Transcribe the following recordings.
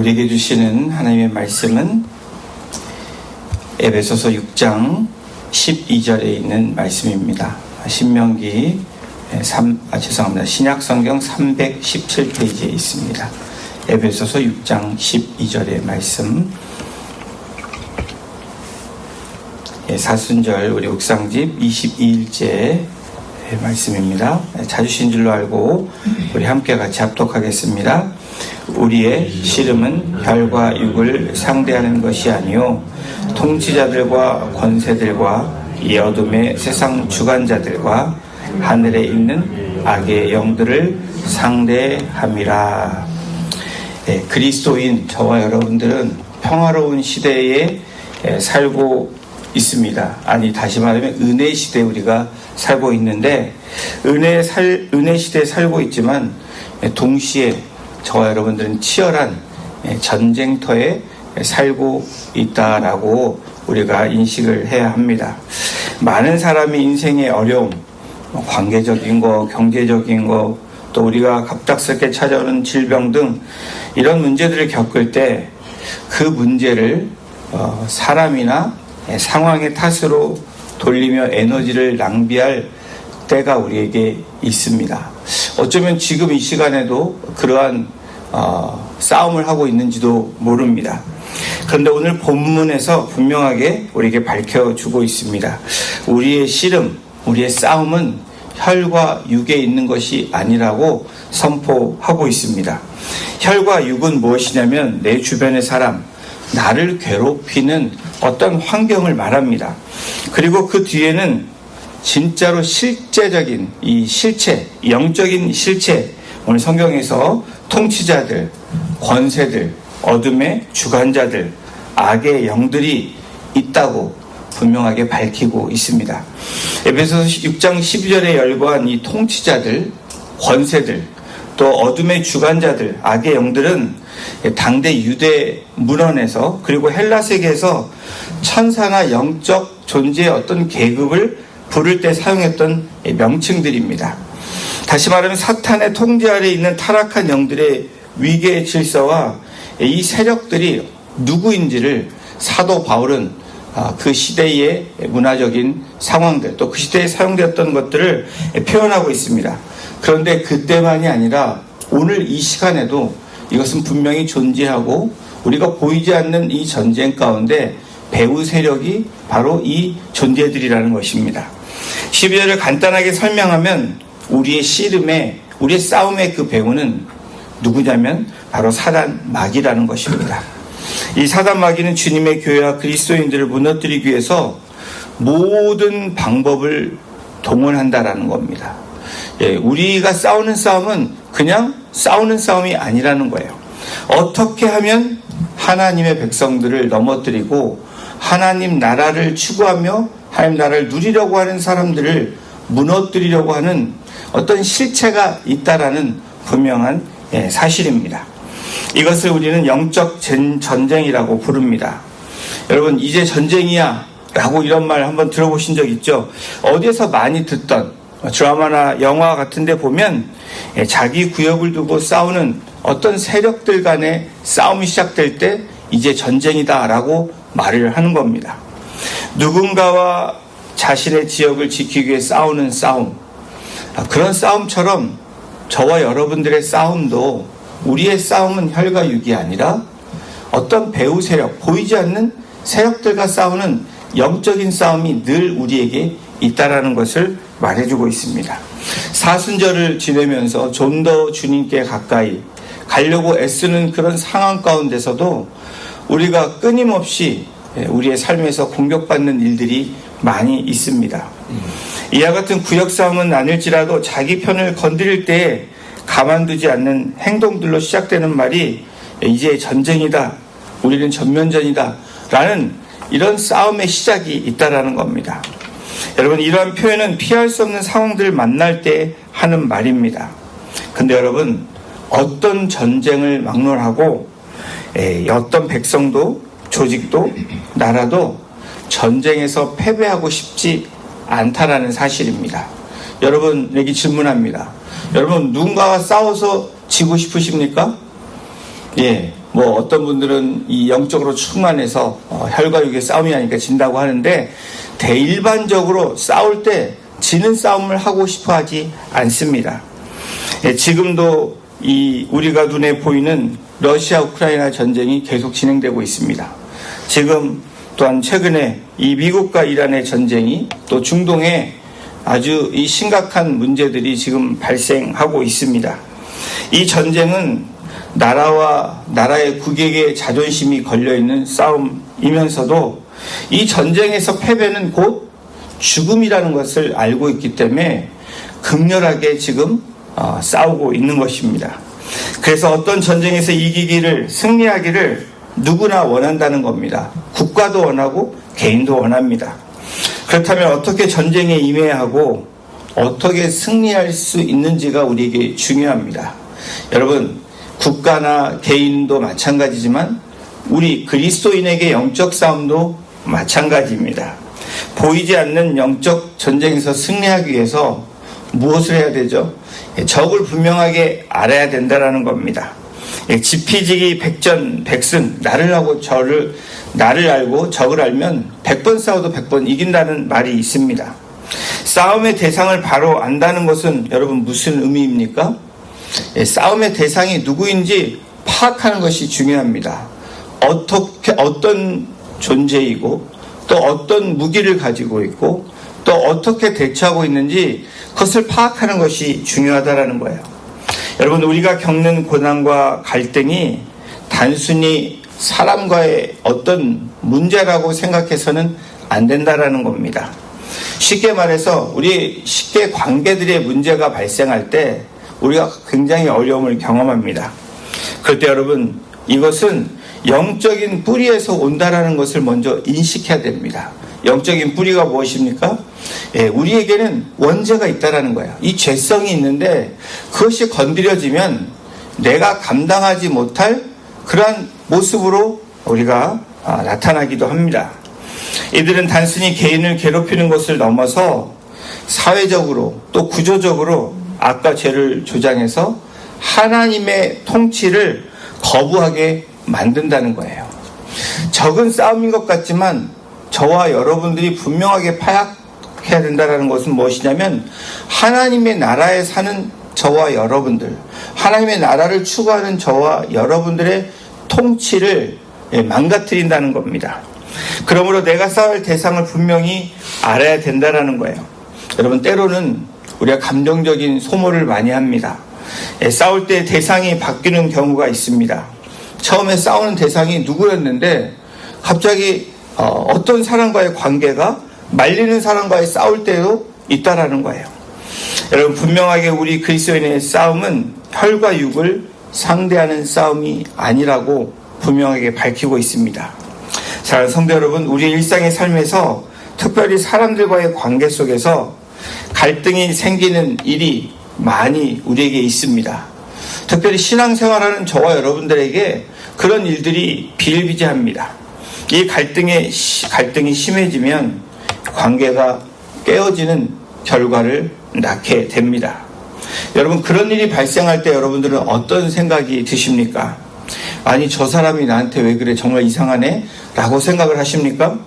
우리에게 주시는 하나님의 말씀은 에베소서 6장 12절에 있는 말씀입니다. 신명기 신약성경 317페이지에 있습니다. 에베소서 6장 12절의 말씀. 사순절 우리 묵상집 22일째 말씀입니다. 찾으신 줄로 알고 우리 함께 같이 합독하겠습니다. 우리의 씨름은 혈과 육을 상대하는 것이 아니요 통치자들과 권세들과 이 어둠의 세상 주관자들과 하늘에 있는 악의 영들을 상대함이라. 그리스도인 저와 여러분들은 평화로운 시대에 살고 있습니다. 아니, 다시 말하면 은혜 시대에 우리가 살고 있는데, 은혜 시대에 살고 있지만 동시에 저와 여러분들은 치열한 전쟁터에 살고 있다라고 우리가 인식을 해야 합니다. 많은 사람이 인생의 어려움, 관계적인 거, 경제적인 거, 또 우리가 갑작스럽게 찾아오는 질병 등 이런 문제들을 겪을 때 그 문제를 사람이나 상황의 탓으로 돌리며 에너지를 낭비할 때가 우리에게 있습니다. 어쩌면 지금 이 시간에도 그러한 싸움을 하고 있는지도 모릅니다. 그런데 오늘 본문에서 분명하게 우리에게 밝혀주고 있습니다. 우리의 씨름, 우리의 싸움은 혈과 육에 있는 것이 아니라고 선포하고 있습니다. 혈과 육은 무엇이냐면 내 주변의 사람, 나를 괴롭히는 어떤 환경을 말합니다. 그리고 그 뒤에는 진짜로 실제적인 이 실체, 영적인 실체, 오늘 성경에서 통치자들, 권세들, 어둠의 주관자들, 악의 영들이 있다고 분명하게 밝히고 있습니다. 에베소서 6장 12절에 열거한 이 통치자들, 권세들, 또 어둠의 주관자들, 악의 영들은 당대 유대 문헌에서 그리고 헬라 세계에서 천사나 영적 존재의 어떤 계급을 부를 때 사용했던 명칭들입니다. 다시 말하면 사탄의 통제 아래 있는 타락한 영들의 위계 질서와 이 세력들이 누구인지를 사도 바울은 그 시대의 문화적인 상황들, 또 그 시대에 사용되었던 것들을 표현하고 있습니다. 그런데 그때만이 아니라 오늘 이 시간에도 이것은 분명히 존재하고 우리가 보이지 않는 이 전쟁 가운데 배후 세력이 바로 이 존재들이라는 것입니다. 12절을 간단하게 설명하면 우리의 씨름의, 우리의 싸움의 그 배후는 누구냐면 바로 사단 마귀라는 것입니다. 이 사단 마귀는 주님의 교회와 그리스도인들을 무너뜨리기 위해서 모든 방법을 동원한다라는 겁니다. 우리가 싸우는 싸움은 그냥 싸우는 싸움이 아니라는 거예요. 어떻게 하면 하나님의 백성들을 넘어뜨리고 하나님 나라를 추구하며 하나님 나라를 누리려고 하는 사람들을 무너뜨리려고 하는 어떤 실체가 있다라는 분명한 사실입니다. 이것을 우리는 영적 전쟁이라고 부릅니다. 여러분, 이제 전쟁이야 라고 이런 말 한번 들어보신 적 있죠? 어디에서 많이 듣던 드라마나 영화 같은 데 보면 자기 구역을 두고 싸우는 어떤 세력들 간의 싸움이 시작될 때 이제 전쟁이다 라고 말을 하는 겁니다. 누군가와 자신의 지역을 지키기 위해 싸우는 싸움, 그런 싸움처럼 저와 여러분들의 싸움도, 우리의 싸움은 혈과 육이 아니라 어떤 배후 세력, 보이지 않는 세력들과 싸우는 영적인 싸움이 늘 우리에게 있다라는 것을 말해주고 있습니다. 사순절을 지내면서 좀 더 주님께 가까이 가려고 애쓰는 그런 상황 가운데서도 우리가 끊임없이 우리의 삶에서 공격받는 일들이 많이 있습니다. 이와 같은 구역 싸움은 아닐지라도 자기 편을 건드릴 때 가만두지 않는 행동들로 시작되는 말이 이제 전쟁이다, 우리는 전면전이다 라는 이런 싸움의 시작이 있다라는 겁니다. 여러분, 이러한 표현은 피할 수 없는 상황들을 만날 때 하는 말입니다. 근데 여러분, 어떤 전쟁을 막론하고 어떤 백성도, 조직도, 나라도 전쟁에서 패배하고 싶지 않다라는 사실입니다. 여러분에게 질문합니다. 여러분, 누군가와 싸워서 지고 싶으십니까? 뭐 어떤 분들은 이 영적으로 충만해서 혈과 육의 싸움이 아니까 진다고 하는데, 대일반적으로 싸울 때 지는 싸움을 하고 싶어 하지 않습니다. 지금도 우리가 눈에 보이는 러시아 우크라이나 전쟁이 계속 진행되고 있습니다. 지금 또한 최근에 이 미국과 이란의 전쟁이, 또 중동에 아주 이 심각한 문제들이 지금 발생하고 있습니다. 이 전쟁은 나라와 나라의 국익의 자존심이 걸려있는 싸움이면서도 이 전쟁에서 패배는 곧 죽음이라는 것을 알고 있기 때문에 극렬하게 지금 싸우고 있는 것입니다. 그래서 어떤 전쟁에서 이기기를, 승리하기를 누구나 원한다는 겁니다. 국가도 원하고 개인도 원합니다. 그렇다면 어떻게 전쟁에 임해야 하고 어떻게 승리할 수 있는지가 우리에게 중요합니다. 여러분, 국가나 개인도 마찬가지지만 우리 그리스도인에게 영적 싸움도 마찬가지입니다. 보이지 않는 영적 전쟁에서 승리하기 위해서 무엇을 해야 되죠? 적을 분명하게 알아야 된다는 겁니다. 지피지기 백전백승, 나를 알고 적을 알면 100번 싸워도 100번 이긴다는 말이 있습니다. 싸움의 대상을 바로 안다는 것은 여러분 무슨 의미입니까? 싸움의 대상이 누구인지 파악하는 것이 중요합니다. 어떤 존재이고 또 어떤 무기를 가지고 있고 또 어떻게 대처하고 있는지 그것을 파악하는 것이 중요하다는 거예요. 여러분, 우리가 겪는 고난과 갈등이 단순히 사람과의 어떤 문제라고 생각해서는 안 된다는 겁니다. 쉽게 말해서 우리 쉽게 관계들의 문제가 발생할 때 우리가 굉장히 어려움을 경험합니다. 그럴 때 여러분, 이것은 영적인 뿌리에서 온다라는 것을 먼저 인식해야 됩니다. 영적인 뿌리가 무엇입니까? 우리에게는 원죄가 있다라는 거예요. 이 죄성이 있는데 그것이 건드려지면 내가 감당하지 못할 그러한 모습으로 우리가 나타나기도 합니다. 이들은 단순히 개인을 괴롭히는 것을 넘어서 사회적으로 또 구조적으로 악과 죄를 조장해서 하나님의 통치를 거부하게 만든다는 거예요. 적은 싸움인 것 같지만 저와 여러분들이 분명하게 파악해야 된다는 것은 무엇이냐면 하나님의 나라에 사는 저와 여러분들, 하나님의 나라를 추구하는 저와 여러분들의 통치를 망가뜨린다는 겁니다. 그러므로 내가 싸울 대상을 분명히 알아야 된다는 거예요. 여러분, 때로는 우리가 감정적인 소모를 많이 합니다. 싸울 때 대상이 바뀌는 경우가 있습니다. 처음에 싸우는 대상이 누구였는데 갑자기 어떤 사람과의 관계가 말리는 사람과의 싸울 때도 있다라는 거예요. 여러분, 분명하게 우리 그리스도인의 싸움은 혈과 육을 상대하는 싸움이 아니라고 분명하게 밝히고 있습니다. 사랑하는 성도 여러분, 우리의 일상의 삶에서 특별히 사람들과의 관계 속에서 갈등이 생기는 일이 많이 우리에게 있습니다. 특별히 신앙생활하는 저와 여러분들에게 그런 일들이 비일비재합니다. 이 갈등이 심해지면 관계가 깨어지는 결과를 낳게 됩니다. 여러분, 그런 일이 발생할 때 여러분들은 어떤 생각이 드십니까? 아니, 저 사람이 나한테 왜 그래? 정말 이상하네? 라고 생각을 하십니까?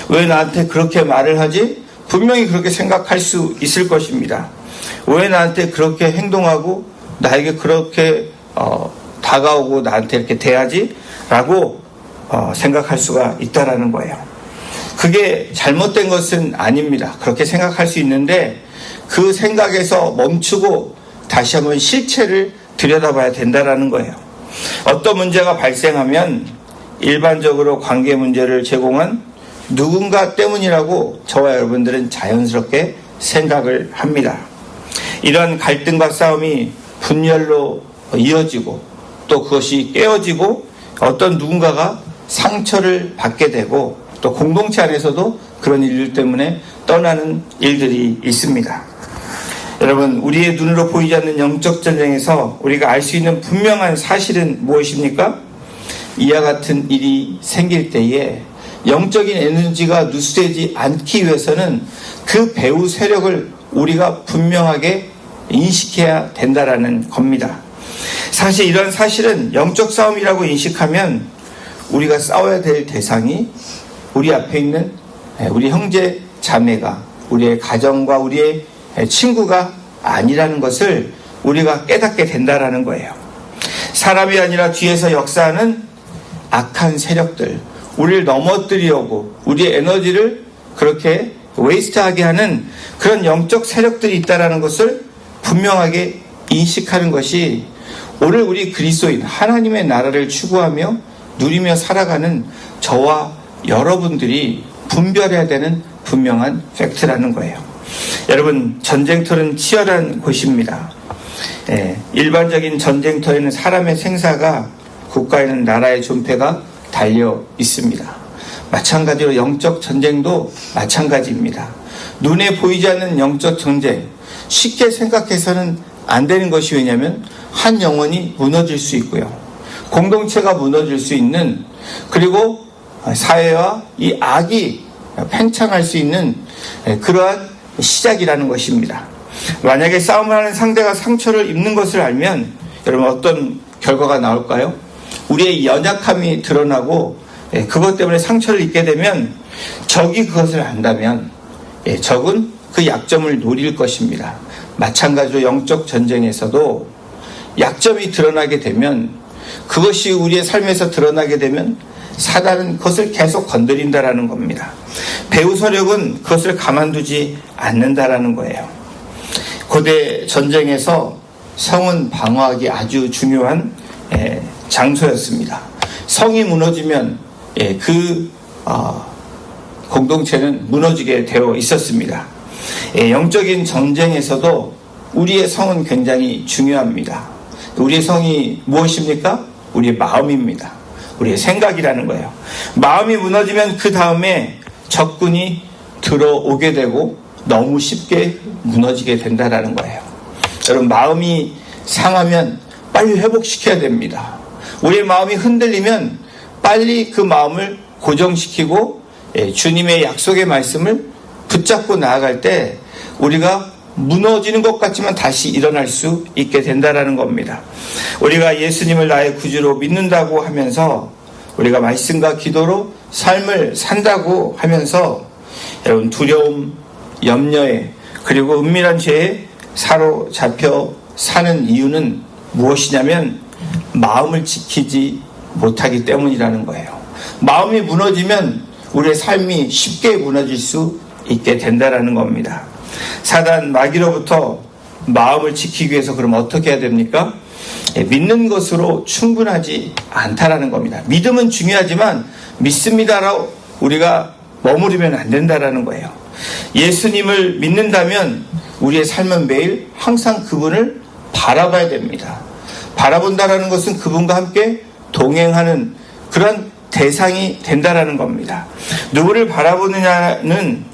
왜 나한테 그렇게 말을 하지? 분명히 그렇게 생각할 수 있을 것입니다. 왜 나한테 그렇게 행동하고 나에게 그렇게 다가오고 나한테 이렇게 대하지? 라고 생각할 수가 있다라는 거예요. 그게 잘못된 것은 아닙니다. 그렇게 생각할 수 있는데 그 생각에서 멈추고 다시 한번 실체를 들여다봐야 된다라는 거예요. 어떤 문제가 발생하면 일반적으로 관계 문제를 제공한 누군가 때문이라고 저와 여러분들은 자연스럽게 생각을 합니다. 이런 갈등과 싸움이 분열로 이어지고 또 그것이 깨어지고 어떤 누군가가 상처를 받게 되고 또 공동체 안에서도 그런 일들 때문에 떠나는 일들이 있습니다. 여러분, 우리의 눈으로 보이지 않는 영적 전쟁에서 우리가 알 수 있는 분명한 사실은 무엇입니까? 이와 같은 일이 생길 때에 영적인 에너지가 누수되지 않기 위해서는 그 배후 세력을 우리가 분명하게 인식해야 된다라는 겁니다. 사실 이런 사실은 영적 싸움이라고 인식하면 우리가 싸워야 될 대상이 우리 앞에 있는 우리 형제 자매가, 우리의 가정과 우리의 친구가 아니라는 것을 우리가 깨닫게 된다라는 거예요. 사람이 아니라 뒤에서 역사하는 악한 세력들, 우리를 넘어뜨리려고 우리의 에너지를 그렇게 웨이스트하게 하는 그런 영적 세력들이 있다는 것을 분명하게 인식하는 것이 오늘 우리 그리스도인, 하나님의 나라를 추구하며 누리며 살아가는 저와 여러분들이 분별해야 되는 분명한 팩트라는 거예요. 여러분, 전쟁터는 치열한 곳입니다. 일반적인 전쟁터에는 사람의 생사가, 국가에는 나라의 존폐가 달려 있습니다. 마찬가지로 영적 전쟁도 마찬가지입니다. 눈에 보이지 않는 영적 전쟁, 쉽게 생각해서는 안 되는 것이 왜냐하면 한 영혼이 무너질 수 있고요, 공동체가 무너질 수 있는, 그리고 사회와 이 악이 팽창할 수 있는 그러한 시작이라는 것입니다. 만약에 싸움을 하는 상대가 상처를 입는 것을 알면 여러분 어떤 결과가 나올까요? 우리의 연약함이 드러나고 그것 때문에 상처를 입게 되면 적이 그것을 안다면 적은 그 약점을 노릴 것입니다. 마찬가지로 영적 전쟁에서도 약점이 드러나게 되면, 그것이 우리의 삶에서 드러나게 되면 사단은 그것을 계속 건드린다라는 겁니다. 배후 세력은 그것을 가만두지 않는다라는 거예요. 고대 전쟁에서 성은 방어하기 아주 중요한 장소였습니다. 성이 무너지면 그 공동체는 무너지게 되어 있었습니다. 영적인 전쟁에서도 우리의 성은 굉장히 중요합니다. 우리의 성이 무엇입니까? 우리의 마음입니다. 우리의 생각이라는 거예요. 마음이 무너지면 그 다음에 적군이 들어오게 되고 너무 쉽게 무너지게 된다는 거예요. 여러분, 마음이 상하면 빨리 회복시켜야 됩니다. 우리의 마음이 흔들리면 빨리 그 마음을 고정시키고 주님의 약속의 말씀을 붙잡고 나아갈 때 우리가 무너지는 것 같지만 다시 일어날 수 있게 된다는 겁니다. 우리가 예수님을 나의 구주로 믿는다고 하면서, 우리가 말씀과 기도로 삶을 산다고 하면서 여러분, 두려움, 염려에, 그리고 은밀한 죄에 사로잡혀 사는 이유는 무엇이냐면 마음을 지키지 못하기 때문이라는 거예요. 마음이 무너지면 우리의 삶이 쉽게 무너질 수 있게 된다는 겁니다. 사단 마귀로부터 마음을 지키기 위해서 그럼 어떻게 해야 됩니까? 믿는 것으로 충분하지 않다라는 겁니다. 믿음은 중요하지만 믿습니다라고 우리가 머무르면 안 된다라는 거예요. 예수님을 믿는다면 우리의 삶은 매일 항상 그분을 바라봐야 됩니다. 바라본다라는 것은 그분과 함께 동행하는 그런 대상이 된다라는 겁니다. 누구를 바라보느냐는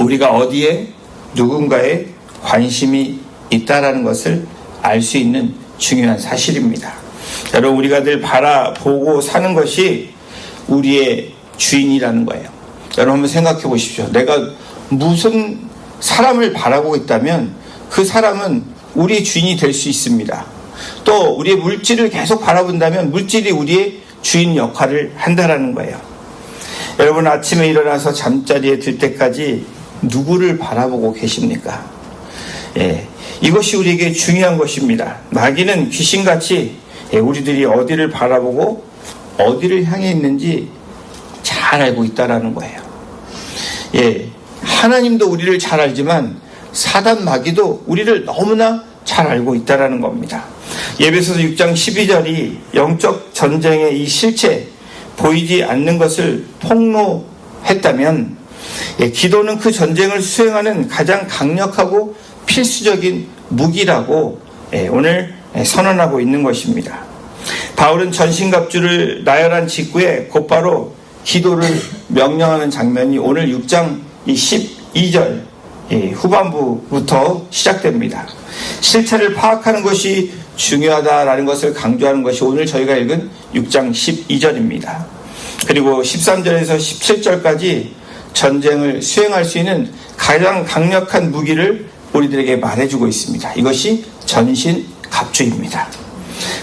우리가 어디에 누군가의 관심이 있다라는 것을 알 수 있는 중요한 사실입니다. 여러분, 우리가 늘 바라보고 사는 것이 우리의 주인이라는 거예요. 여러분, 한번 생각해 보십시오. 내가 무슨 사람을 바라보고 있다면 그 사람은 우리의 주인이 될 수 있습니다. 또 우리의 물질을 계속 바라본다면 물질이 우리의 주인 역할을 한다라는 거예요. 여러분, 아침에 일어나서 잠자리에 들 때까지 누구를 바라보고 계십니까? 이것이 우리에게 중요한 것입니다. 마귀는 귀신같이 우리들이 어디를 바라보고 어디를 향해 있는지 잘 알고 있다라는 거예요. 하나님도 우리를 잘 알지만 사단 마귀도 우리를 너무나 잘 알고 있다라는 겁니다. 에베소서 6장 12절이 영적 전쟁의 이 실체, 보이지 않는 것을 폭로했다면 기도는 그 전쟁을 수행하는 가장 강력하고 필수적인 무기라고 오늘 선언하고 있는 것입니다. 바울은 전신갑주를 나열한 직후에 곧바로 기도를 명령하는 장면이 오늘 6장 12절 후반부부터 시작됩니다. 실체를 파악하는 것이 중요하다라는 것을 강조하는 것이 오늘 저희가 읽은 6장 12절입니다. 그리고 13절에서 17절까지 전쟁을 수행할 수 있는 가장 강력한 무기를 우리들에게 말해주고 있습니다. 이것이 전신갑주입니다.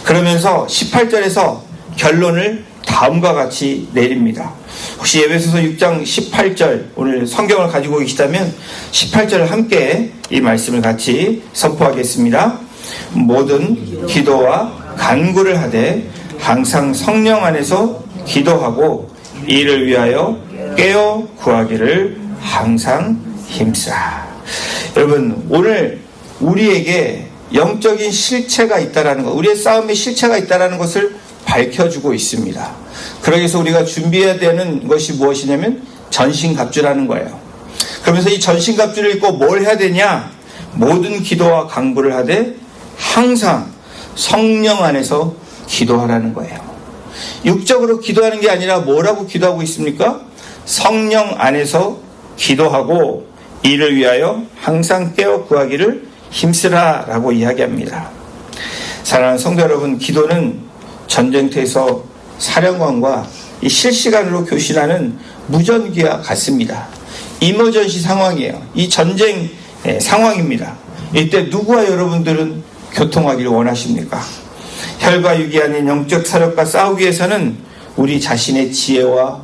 그러면서 18절에서 결론을 다음과 같이 내립니다. 혹시 에베소서 6장 18절 오늘 성경을 가지고 계시다면 18절을 함께 이 말씀을 같이 선포하겠습니다. 모든 기도와 간구를 하되 항상 성령 안에서 기도하고 이를 위하여 깨어 구하기를 항상 힘쓰라. 여러분, 오늘 우리에게 영적인 실체가 있다라는 것, 우리의 싸움의 실체가 있다라는 것을 밝혀주고 있습니다. 그러기 위해서 우리가 준비해야 되는 것이 무엇이냐면 전신갑주라는 거예요. 그러면서 이 전신갑주를 입고 뭘 해야 되냐? 모든 기도와 간구를 하되 항상 성령 안에서 기도하라는 거예요. 육적으로 기도하는 게 아니라 뭐라고 기도하고 있습니까? 성령 안에서 기도하고 이를 위하여 항상 깨어 구하기를 힘쓰라 라고 이야기합니다. 사랑하는 성도 여러분, 기도는 전쟁터에서 사령관과 이 실시간으로 교신하는 무전기와 같습니다. 이머전시 상황이에요. 이 전쟁 상황입니다. 이때 누구와 여러분들은 교통하기를 원하십니까? 혈과 육이 아닌 영적 사력과 싸우기 위해서는 우리 자신의 지혜와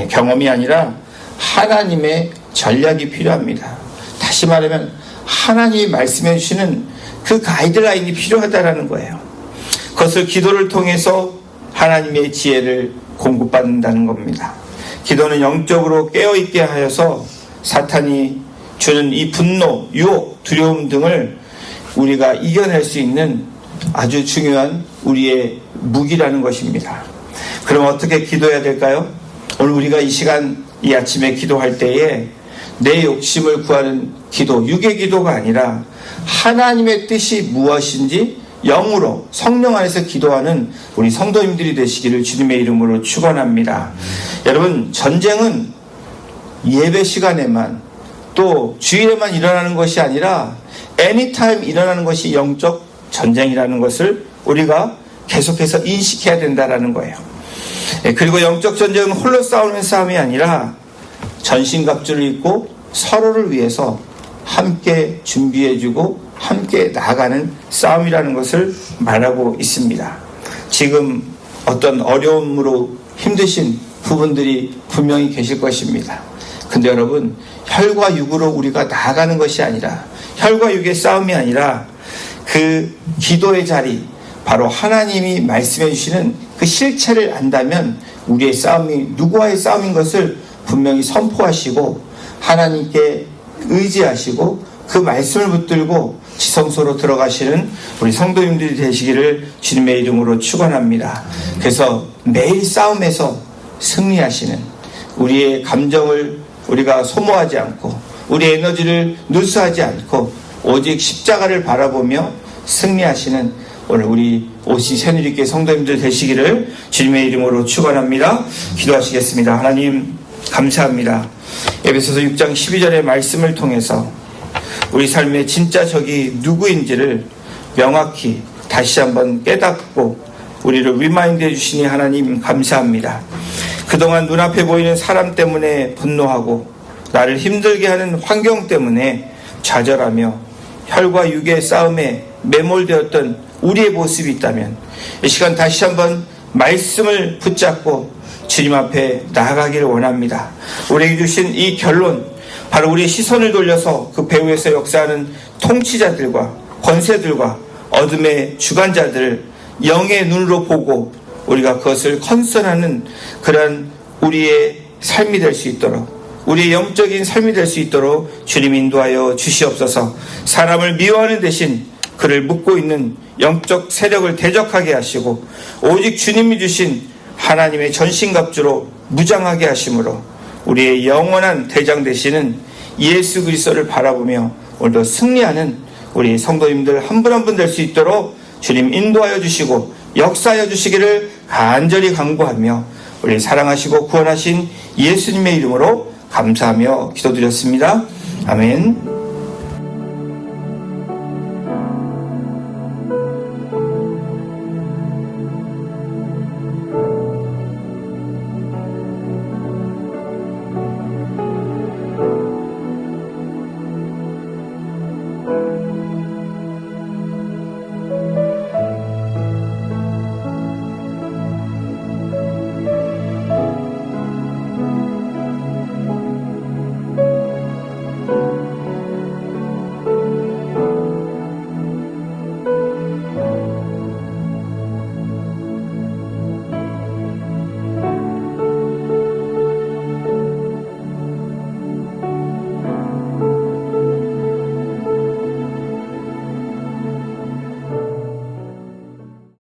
경험이 아니라 하나님의 전략이 필요합니다. 다시 말하면 하나님이 말씀해 주시는 그 가이드라인이 필요하다라는 거예요. 그것을 기도를 통해서 하나님의 지혜를 공급받는다는 겁니다. 기도는 영적으로 깨어있게 하여서 사탄이 주는 이 분노, 유혹, 두려움 등을 우리가 이겨낼 수 있는 아주 중요한 우리의 무기라는 것입니다. 그럼 어떻게 기도해야 될까요? 오늘 우리가 이 시간, 이 아침에 기도할 때에 내 욕심을 구하는 기도, 육의 기도가 아니라 하나님의 뜻이 무엇인지 영으로 성령 안에서 기도하는 우리 성도님들이 되시기를 주님의 이름으로 축원합니다. 여러분, 전쟁은 예배 시간에만 또 주일에만 일어나는 것이 아니라 anytime 일어나는 것이 영적 전쟁이라는 것을 우리가 계속해서 인식해야 된다는 거예요. 그리고 영적 전쟁은 홀로 싸우는 싸움이 아니라 전신갑주를 입고 서로를 위해서 함께 준비해주고 함께 나아가는 싸움이라는 것을 말하고 있습니다. 지금 어떤 어려움으로 힘드신 부분들이 분명히 계실 것입니다. 근데 여러분, 혈과 육으로 우리가 나아가는 것이 아니라, 혈과 육의 싸움이 아니라 그 기도의 자리, 바로 하나님이 말씀해 주시는 그 실체를 안다면 우리의 싸움이 누구와의 싸움인 것을 분명히 선포하시고 하나님께 의지하시고 그 말씀을 붙들고 지성소로 들어가시는 우리 성도님들이 되시기를 주님의 이름으로 축원합니다. 그래서 매일 싸움에서 승리하시는, 우리의 감정을 우리가 소모하지 않고 우리의 에너지를 누수하지 않고 오직 십자가를 바라보며 승리하시는 오늘 우리 오시 새누리교회 성도님들 되시기를 주님의 이름으로 축원합니다. 기도하시겠습니다. 하나님 감사합니다. 에베소서 6장 12절의 말씀을 통해서 우리 삶의 진짜 적이 누구인지를 명확히 다시 한번 깨닫고 우리를 리마인드해 주시니 하나님 감사합니다. 그동안 눈앞에 보이는 사람 때문에 분노하고 나를 힘들게 하는 환경 때문에 좌절하며 혈과 육의 싸움에 매몰되었던 우리의 모습이 있다면 이 시간 다시 한번 말씀을 붙잡고 주님 앞에 나아가기를 원합니다. 우리에게 주신 이 결론, 바로 우리의 시선을 돌려서 그 배후에서 역사하는 통치자들과 권세들과 어둠의 주관자들을 영의 눈으로 보고 우리가 그것을 컨선하는 그런 우리의 삶이 될 수 있도록, 우리의 영적인 삶이 될 수 있도록 주님 인도하여 주시옵소서. 사람을 미워하는 대신 그를 묶고 있는 영적 세력을 대적하게 하시고 오직 주님이 주신 하나님의 전신갑주로 무장하게 하심으로 우리의 영원한 대장 되시는 예수 그리스도를 바라보며 오늘도 승리하는 우리 성도님들 한 분 한 분 될 수 있도록 주님 인도하여 주시고 역사하여 주시기를 간절히 간구하며 우리 사랑하시고 구원하신 예수님의 이름으로 감사하며 기도드렸습니다. 아멘.